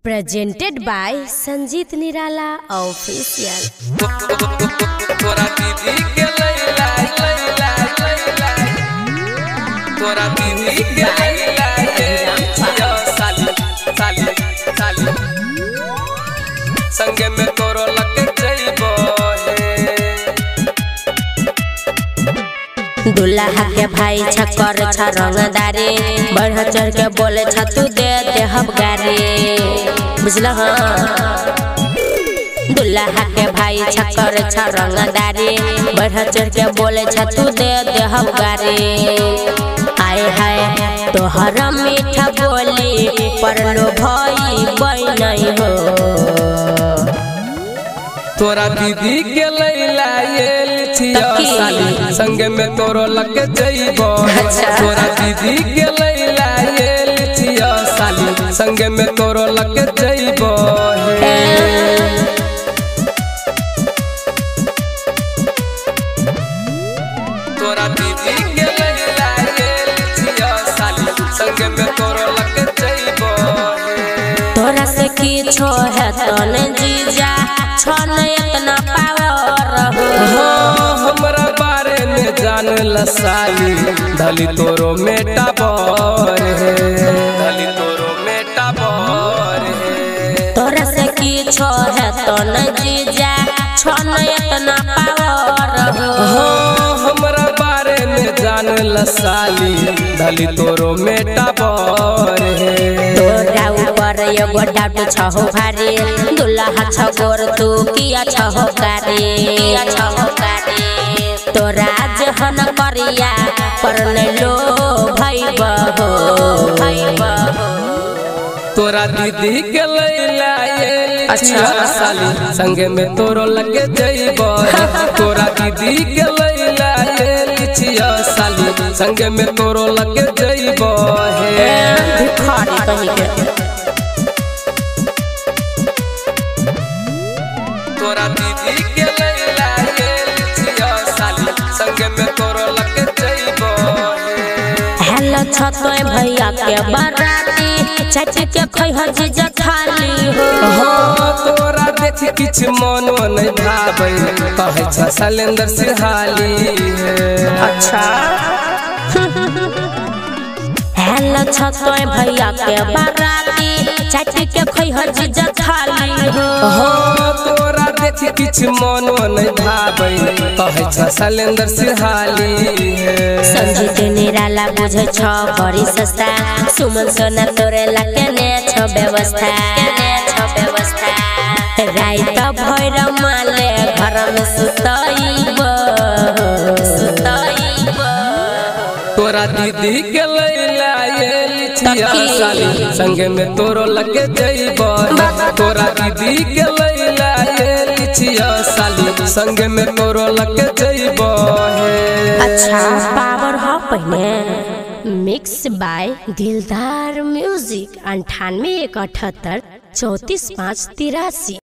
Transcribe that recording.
Presented by Sanjeet Nirala Official. तोरा दीदी के लैला लैला लैला तोरा दीदी के लैला ये साली साली साली संगे में तोरो लग जइबो हे दुल्हा के भाई छकर रंगदारे बढ़ चढ़ के बोले तू दे हम गारे बुझल दुल्हा के भाई छकर रंगदारे बढ़ चढ़ के बोले तू दे हम गारे आए हाय तोहर मीठा बोली पर लो भाई नहीं हो तोरा दीदी के लैला ये लिथिया साली संगे में तोरो लग जइबो तोरा दीदी के लैला ये लिथिया साली संगे में तोरो लग जइबो तोरा दीदी के लैला ये लिथिया साली संगे में तोरो लग जइबो तोरा से किछो है तो न जीजा छन इतना पावर हो हमरा बारे में जान ल साली धली तोरो मेटा बर है धली तोरो मेटा बर है तोरा से किछो है तो न जीजा छन इतना पावर हो हमरा बारे में जान ल साली धली तोरो मेटा बर है तोरा ऊपर एगो डाउट छहो भारी दुल्हा छगोर तू किया छहो गारे तोरा जहन करिया पर न लो भाई बहो तोरा दीदी के लैला ये लिथिया साली संगे में तोरो लगे जइबो तोरा दीदी के लैला ये लिथिया साली संगे में तोरो लगे जइबो हे भिखारी कहीं के तोरा दीदी के लैला ये लिथिया साली संगे में तोरो लगे जइबो हेलो छतोय भैया के बराती चाची के खैहर जीजा खाली हो तोरा देख किछ मनो नहीं भाबै कहै छ शैलेंद्र सिरहाली अच्छा हेलो छतोय भैया के बराती चाची के खैहर जीजा खाली हो तोरा देख किछ मनो नहीं भाबै कहै छ शैलेंद्र सिरहाली संजीत निराला बुझे छ बड़ी सस्ता सुमन सोना तोरे लके ने छ व्यवस्था रात भैर माले घर में सुतइब तोरा दीदी के लैला ये लिथिया साली संगे में तोरो लगे जइबो तोरा दीदी के लैला ये लिथिया साली संगे में तोरो लगे जइबो अच्छा पावर हो पहले मिक्स बाय दिलदार म्यूजिक 98 178 34 5 83